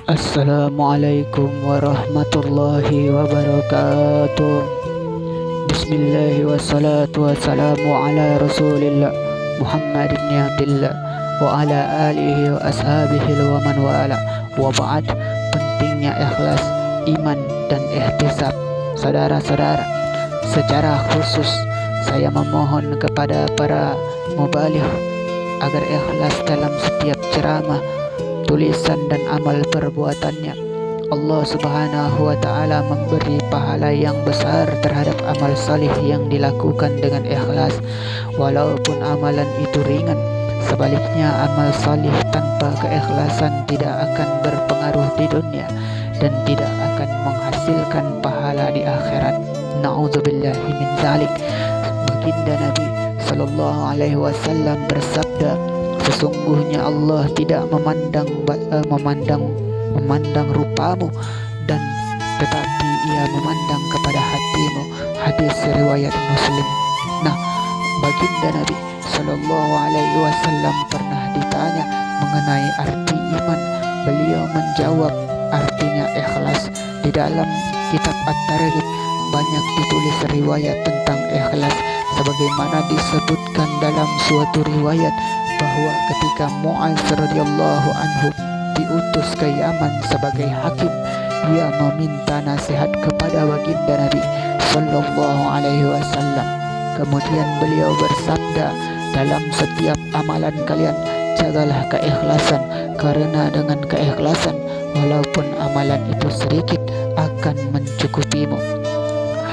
Assalamualaikum warahmatullahi wabarakatuh. Bismillah wassalatu wassalamu ala rasulillah Muhammad ibn Abdillah wa ala alihi wa ashabihi wa man wala. Wa ba'd. Pentingnya ikhlas, iman dan ihtisab. Saudara-saudara, secara khusus saya memohon kepada para mubaligh agar ikhlas dalam setiap ceramah, tulisan dan amal perbuatannya. Allah Subhanahu wa taala memberi pahala yang besar terhadap amal salih yang dilakukan dengan ikhlas, walaupun amalan itu ringan. Sebaliknya, amal salih tanpa keikhlasan tidak akan berpengaruh di dunia dan tidak akan menghasilkan pahala di akhirat. Na'udzubillahi min zalik. Baginda Nabi sallallahu alaihi wasallam bersabda, sesungguhnya Allah tidak memandang rupamu, dan tetapi Ia memandang kepada hatimu. Hadis riwayat Muslim. Nah, baginda Nabi Shallallahu Alaihi Wasallam pernah ditanya mengenai arti iman. Beliau menjawab, artinya ikhlas. Di dalam kitab At-Targhib banyak ditulis riwayat tentang ikhlas, sebagaimana disebutkan dalam suatu riwayat bahwa ketika Mu'adz radhiyallahu anhu diutus ke Yaman sebagai hakim, dia meminta nasihat kepada baginda Nabi sallallahu alaihi wasallam. Kemudian beliau bersabda, dalam setiap amalan kalian jagalah keikhlasan, karena dengan keikhlasan walaupun amalan itu sedikit akan mencukupimu.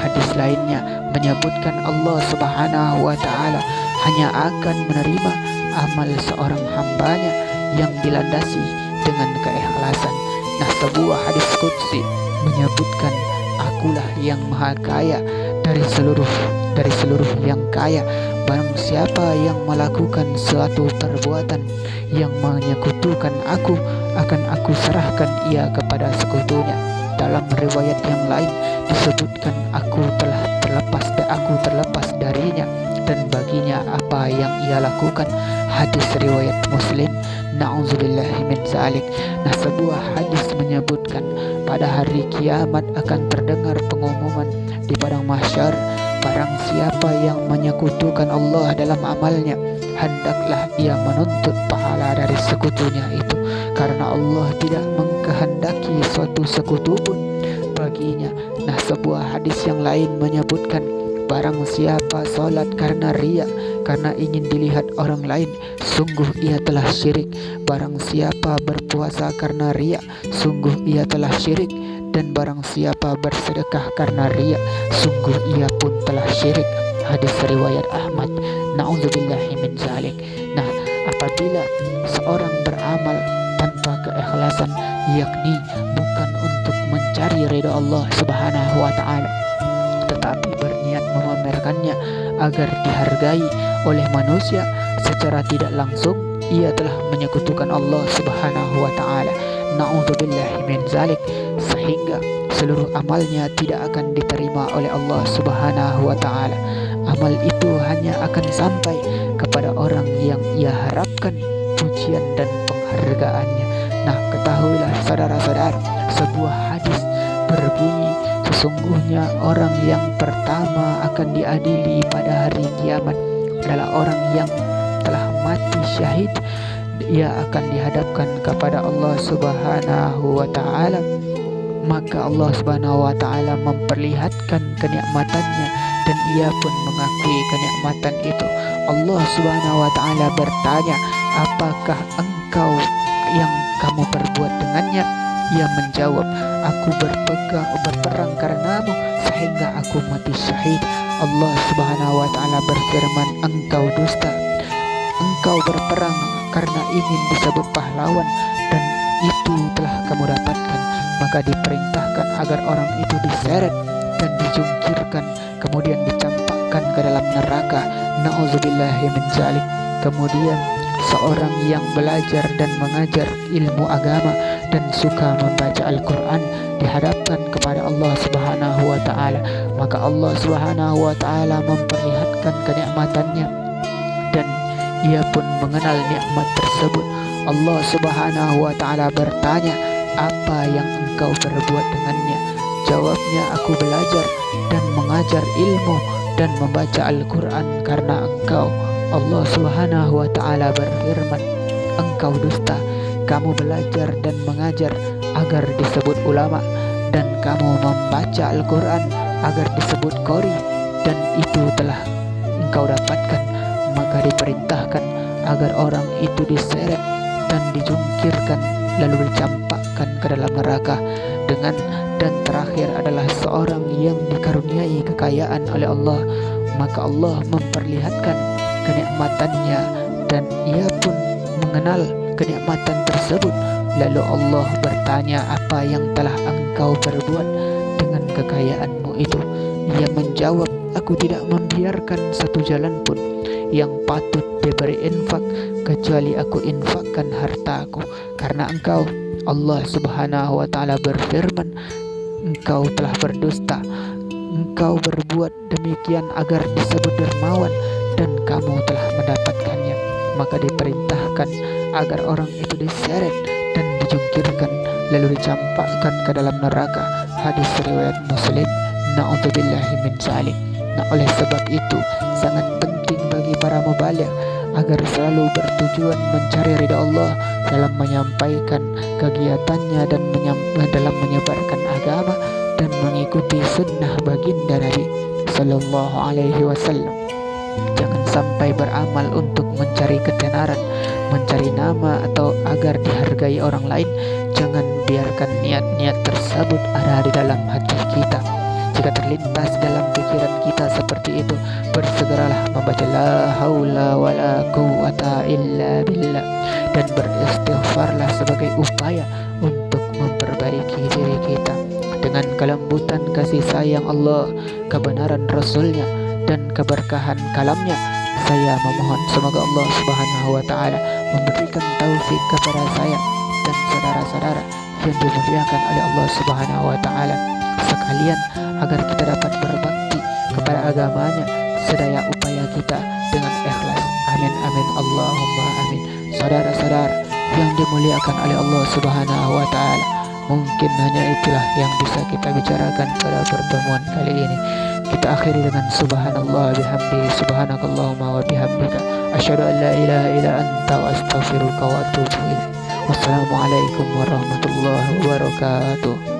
Hadis lainnya menyebutkan Allah Subhanahu wa taala hanya akan menerima amal seorang hambanya yang dilandasi dengan keikhlasan. Nah, sebuah hadis qudsi menyebutkan, akulah yang maha kaya dari seluruh yang kaya. Barang siapa yang melakukan suatu perbuatan yang menyekutukan aku, akan aku serahkan ia kepada sekutunya. Dalam riwayat yang lain disebutkan, aku terlepas darinya dan baginya apa yang ia lakukan. Hadis riwayat Muslim. Na'udzubillahi min zalik. Nah, sebuah hadis menyebutkan pada hari kiamat akan terdengar pengumuman di padang mahsyar, barang siapa yang menyekutukan Allah dalam amalnya, hendaklah ia menuntut pahala dari sekutunya itu, karena Allah tidak mengkehendaki suatu sekutu pun baginya. Nah, sebuah hadis yang lain menyebutkan, barang siapa salat karena riya, karena ingin dilihat orang lain, sungguh ia telah syirik. Barang siapa berpuasa karena riya, sungguh ia telah syirik. Dan barang siapa bersedekah karena riya, sungguh ia pun telah syirik. Hadis riwayat Ahmad. Na'udzubillahi min zalik. Nah, apabila seorang beramal tanpa keikhlasan, yakni bukan untuk mencari ridha Allah Subhanahu wa taala, tetapi berniat memamerkannya agar dihargai oleh manusia, secara tidak langsung ia telah menyekutukan Allah Subhanahu wa taala. Na'udzubillahi min zalik. Sehingga seluruh amalnya tidak akan diterima oleh Allah Subhanahu wa taala. Amal itu hanya akan sampai kepada orang yang ia harapkan pujian dan penghargaannya. Nah, ketahuilah saudara-saudara, sebuah hadis berbunyi, sesungguhnya orang yang pertama akan diadili pada hari kiamat adalah orang yang telah mati syahid. Ia akan dihadapkan kepada Allah Subhanahu wa taala, maka Allah Subhanahu wa taala memperlihatkan kenikmatannya dan ia pun mengakui kenikmatan itu. Allah Subhanahu wa taala bertanya, apakah engkau yang kamu perbuat dengannya? Ia menjawab, aku berperang karenamu sehingga aku mati syahid. Allah Subhanahu wa taala berfirman, engkau dusta. Engkau berperang karena ingin disebut pahlawan dan itu telah kamu dapatkan. Maka diperintahkan agar orang itu diseret dan dijungkirkan, kemudian dicampakkan ke dalam neraka. Na'udzubillahi min zalik. Kemudian seorang yang belajar dan mengajar ilmu agama dan suka membaca Al-Quran dihadapkan kepada Allah Subhanahu wa taala, maka Allah Subhanahu wa taala memperlihatkan kenikmatannya dan ia pun mengenal nikmat tersebut. Allah Subhanahu wa taala bertanya, apa yang engkau berbuat dengannya? Jawabnya, aku belajar dan mengajar ilmu dan membaca Al-Quran karena engkau. Allah Subhanahu wa ta'ala berfirman, engkau dusta, kamu belajar dan mengajar agar disebut ulama, dan kamu membaca Al-Quran agar disebut qori, dan itu telah engkau dapatkan. Maka diperintahkan agar orang itu diseret dan dijungkirkan lalu dicampakkan ke dalam neraka. Dan terakhir adalah seorang yang dikaruniai kekayaan oleh Allah, maka Allah memperlihatkan kenikmatannya dan ia pun mengenal kenikmatan tersebut. Lalu Allah bertanya, apa yang telah engkau perbuat dengan kekayaanmu itu? Ia menjawab, aku tidak membiarkan satu jalan pun yang patut diberi infak kecuali aku infakkan hartaku karena engkau. Allah Subhanahu wa ta'ala berfirman, engkau telah berdusta, engkau berbuat demikian agar disebut dermawan dan kamu telah mendapatkannya. Maka diperintahkan agar orang itu diseret dan dijungkirkan lalu dicampakkan ke dalam neraka. Hadis riwayat Muslim. Na'udzubillahi min dzalik. Nah, oleh sebab itu sangat penting bagi para mubaligh agar selalu bertujuan mencari ridha Allah dalam menyampaikan kegiatannya dan dalam menyebarkan agama dan mengikuti sunnah baginda Nabi Sallallahu Alaihi Wasallam. Jangan sampai beramal untuk mencari ketenaran, mencari nama atau agar dihargai orang lain. Jangan biarkan niat-niat tersebut ada di dalam hati kita. Jika terlintas dalam pikiran kita seperti itu, bersegeralah membaca la haula wala quwata illa billah dan beristighfarlah sebagai upaya untuk memperbaiki diri kita. Dengan kelembutan kasih sayang Allah, kebenaran Rasulnya dan keberkahan kalamnya, saya memohon semoga Allah Subhanahu wa ta'ala memberikan taufik kepada saya dan saudara-saudara yang dimuliakan oleh Allah Subhanahu wa ta'ala sekalian, agar kita dapat berbakti kepada agamanya sedaya upaya kita dengan ikhlas. Amin amin Allahumma amin. Saudara-saudara yang dimuliakan oleh Allah Subhanahu wa ta'ala, mungkin hanya itulah yang bisa kita bicarakan pada pertemuan kali ini. Kita akhiri dengan subhanallah bihamdi, subhanakallahumma wa bihamdika, asyhadu an la ilaha illa anta wa astaghfiruka wa atubu ilaik. Wassalamualaikum warahmatullahi wabarakatuh.